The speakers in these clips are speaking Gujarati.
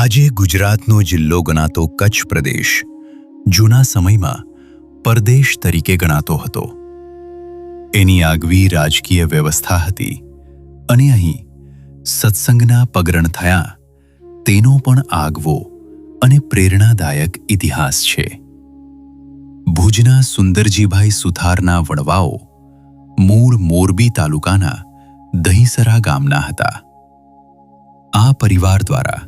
આજે ગુજરાતનો જિલ્લો ગણાતો કચ્છ પ્રદેશ જૂના સમયમાં પરદેશ તરીકે ગણાતો હતો. એની આગવી રાજકીય વ્યવસ્થા હતી અને અહીં સત્સંગના પગરણ થયા તેનો પણ આગવો અને પ્રેરણાદાયક ઇતિહાસ છે. ભુજના સુંદરજીભાઈ સુથારના વડવાઓ મૂળ મોરબી તાલુકાના દહીસરા ગામના હતા. આ પરિવાર દ્વારા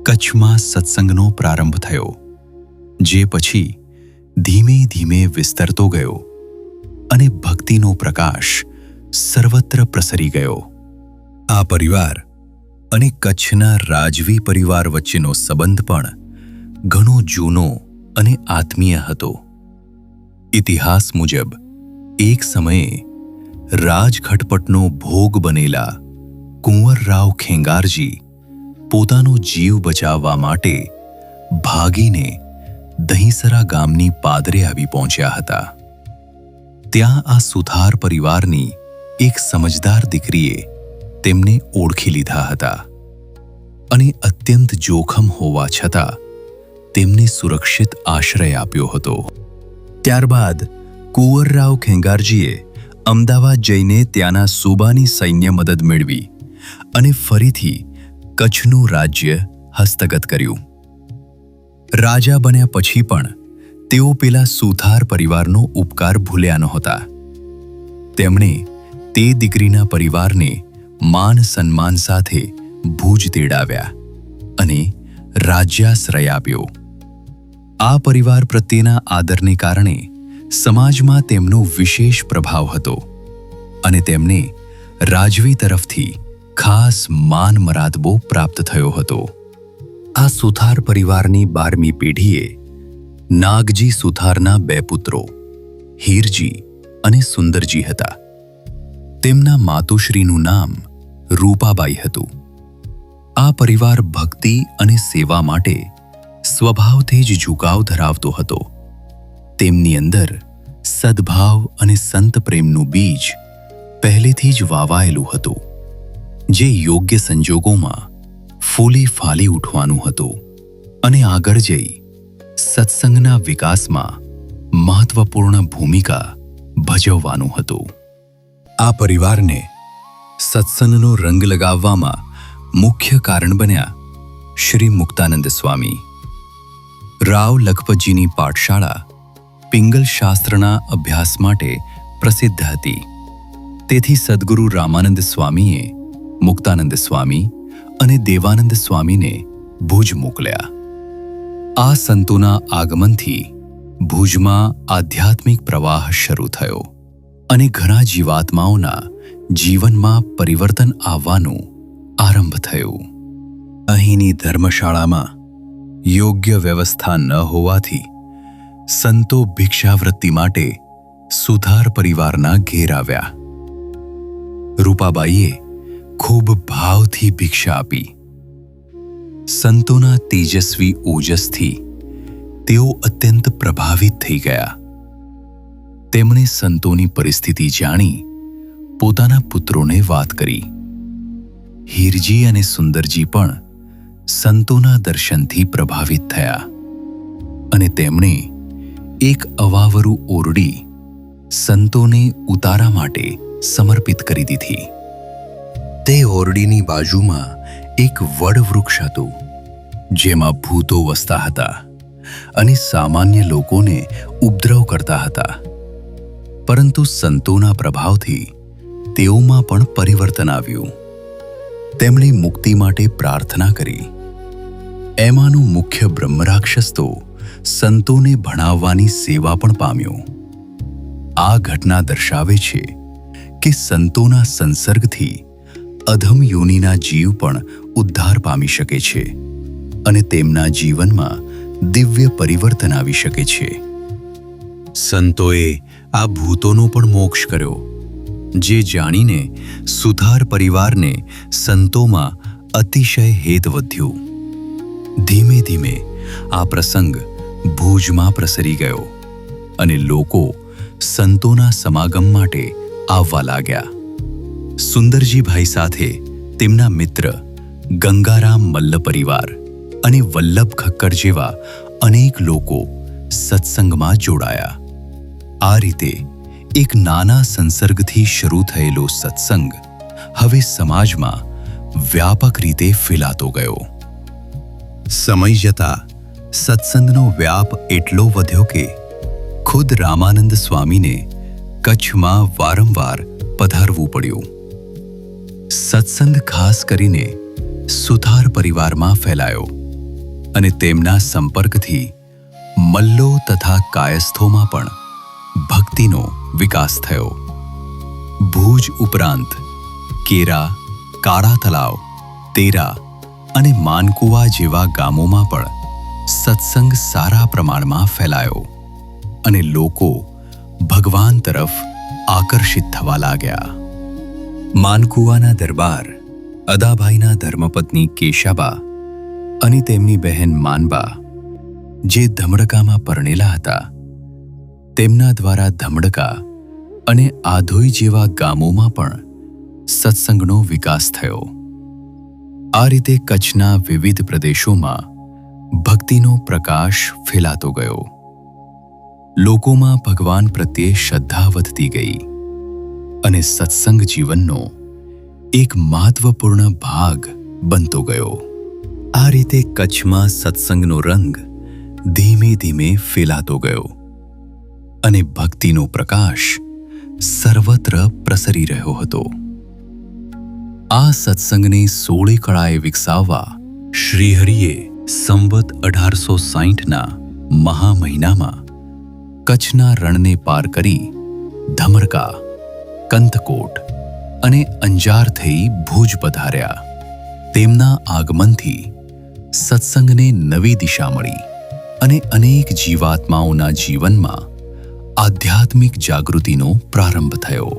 કચ્છમાં સત્સંગનો પ્રારંભ થયો, જે પછી ધીમે ધીમે વિસ્તરતો ગયો અને ભક્તિનો પ્રકાશ સર્વત્ર પ્રસરી ગયો. આ પરિવાર અને કચ્છના રાજવી પરિવાર વચ્ચેનો સંબંધ પણ ઘણો જૂનો અને આત્મીય હતો. ઇતિહાસ મુજબ એક સમયે રાજખટપટનો ભોગ બનેલા કુંવરરાવ ખેંગારજી પોતાનો જીવ બચાવવા માટે ભાગીને દહીસરા ગામની પાદરે આવી પહોંચ્યા હતા. ત્યાં આ સુથાર પરિવારની એક સમજદાર દીકરીએ તેમને ઓળખી લીધા હતા અને અત્યંત જોખમ હોવા છતાં તેમને સુરક્ષિત આશ્રય આપ્યો હતો. ત્યારબાદ કુંવરરાવ ખેંગારજીએ અમદાવાદ જઈને ત્યાંના સૂબાની સૈન્ય મદદ મેળવી અને ફરીથી કચ્છનું રાજ્ય હસ્તગત કર્યું. રાજા બન્યા પછી પણ તેઓ પેલા સુથાર પરિવારનો ઉપકાર ભૂલ્યા નહોતા. તેમણે તે દીકરીના પરિવારને માન સન્માન સાથે ભુજ તેડાવ્યા અને રાજ્યાશ્રય આપ્યો. આ પરિવાર પ્રત્યેના આદરને કારણે સમાજમાં તેમનો વિશેષ પ્રભાવ હતો અને તેમને રાજવી તરફથી ખાસ માન મરાદબો પ્રાપ્ત થયો હતો. આ સુથાર પરિવારની 12મી પેઢીએ નાગજી સુથારના 2 પુત્રો હીરજી અને સુંદરજી હતા. તેમના માતુશ્રીનું નામ રૂપાબાઈ હતું. આ પરિવાર ભક્તિ અને સેવા માટે સ્વભાવથી જ ઝુકાવ ધરાવતો હતો. તેમની અંદર સદ્ભાવ અને સંત પ્રેમનું બીજ પહેલેથી જ વાવાયેલું હતું, જે યોગ્ય સંજોગોમાં ફૂલી ફાલી ઉઠવાનું હતું અને આગળ જઈ સત્સંગના વિકાસમાં મહત્વપૂર્ણ ભૂમિકા ભજવવાનું હતું. આ પરિવારને સત્સંગનો રંગ લગાવવામાં મુખ્ય કારણ બન્યા શ્રી મુક્તાનંદ સ્વામી. રાવ લખપતજીની પાઠશાળા પિંગલ શાસ્ત્રના અભ્યાસ માટે પ્રસિદ્ધ હતી. તેથી સદ્ગુરુ રામાનંદ સ્વામીએ મુક્તાનંદ સ્વામી અને દેવાનંદ સ્વામીને ભુજ મોકલ્યા. આ સંતોના આગમનથી ભુજમાં આધ્યાત્મિક પ્રવાહ શરૂ થયો અને ઘણા જીવાત્માઓના જીવનમાં પરિવર્તન આવવાનું આરંભ થયું. અહીંની ધર્મશાળામાં યોગ્ય વ્યવસ્થા ન હોવાથી સંતો ભિક્ષાવૃત્તિ માટે સુથાર પરિવારના ઘેર આવ્યા. રૂપાબાઈએ ખૂબ ભાવથી ભિક્ષા આપી. સંતોના તેજસ્વી ઓજસથી તેઓ અત્યંત પ્રભાવિત થઈ ગયા. તેમણે સંતોની પરિસ્થિતિ જાણી પોતાના પુત્રોને વાત કરી. હીરજી અને સુંદરજી પણ સંતોના દર્શનથી પ્રભાવિત થયા અને તેમણે એક અવાવરું ઓરડી સંતોને ઉતારા માટે સમર્પિત કરી દીધી. તે ઓરડીની બાજુમાં એક વડવૃક્ષ હતું, જેમાં ભૂતો વસતા હતા અને સામાન્ય લોકોને ઉપદ્રવ કરતા હતા. પરંતુ સંતોના પ્રભાવથી તેઓમાં પણ પરિવર્તન આવ્યું. તેમણે મુક્તિ માટે પ્રાર્થના કરી. એમાંનું મુખ્ય બ્રહ્મરાક્ષસ તો સંતોને ભણાવવાની સેવા પણ પામ્યો. આ ઘટના દર્શાવે છે કે સંતોના સંસર્ગથી અધમ યોનિના જીવ પણ ઉદ્ધાર પામી શકે છે અને તેમના જીવનમાં દિવ્ય પરિવર્તન આવી શકે છે. સંતોએ આ ભૂતોનો પણ મોક્ષ કર્યો, જે જાણીને સુથાર પરિવારને સંતોમાં અતિશય હેત વધ્યું. ધીમે ધીમે આ પ્રસંગ ભુજમાં પ્રસરી ગયો અને લોકો સંતોના સમાગમ માટે આવવા લાગ્યા. સુંદરજીભાઈ સાથે તેમના મિત્ર ગંગારામ મલ્લ પરિવાર અને વલ્લભ ખક્કર જેવા અનેક લોકો સત્સંગમાં જોડાયા. આ રીતે એક નાના સંસર્ગથી શરૂ થયેલો સત્સંગ હવે સમાજમાં વ્યાપક રીતે ફેલાતો ગયો. સમય જતાં સત્સંગનો વ્યાપ એટલો વધ્યો કે ખુદ રામાનંદ સ્વામીને કચ્છમાં વારંવાર પધારવું પડ્યું. સત્સંગ ખાસ કરીને સુથાર પરિવારમાં ફેલાયો અને તેમના સંપર્કથી મલ્લો તથા કાયસ્થોમાં પણ ભક્તિનો વિકાસ થયો. ભુજ ઉપરાંત કેરા, કાળા તલાવ, તેરા અને માનકુવા જેવા ગામોમાં પણ સત્સંગ સારા પ્રમાણમાં ફેલાયો અને લોકો ભગવાન તરફ આકર્ષિત થવા લાગ્યા. માનકુવાના દરબાર અદાભાઈના ધર્મપત્ની કેશાબા અને તેમની બહેન માનબા, જે ધમડકામાં પરણેલા હતા, તેમના દ્વારા ધમડકા અને આધોઈ જેવા ગામોમાં પણ સત્સંગનો વિકાસ થયો. આ રીતે કચ્છના વિવિધ પ્રદેશોમાં ભક્તિનો પ્રકાશ ફેલાતો ગયો. લોકોમાં ભગવાન પ્રત્યે શ્રદ્ધા વધતી ગઈ અને સત્સંગ જીવનનો એક મહત્વપૂર્ણ ભાગ બનતો ગયો. આ રીતે કચ્છમાં સત્સંગનો રંગ ધીમે ધીમે ફેલાતો ગયો અને ભક્તિનો પ્રકાશ સર્વત્ર પ્રસરી રહ્યો હતો. આ સત્સંગને 16 કળાએ વિકસાવવા શ્રીહરિએ સંવત 1860ના મહા મહિનામાં કચ્છના રણને પાર કરી ધમરકા, કંથકોટ અને અંજાર થઈ ભુજ પધાર્યા. તેમના આગમનથી સત્સંગને નવી દિશા મળી અને અનેક જીવાત્માઓના જીવનમાં આધ્યાત્મિક જાગૃતિનો પ્રારંભ થયો.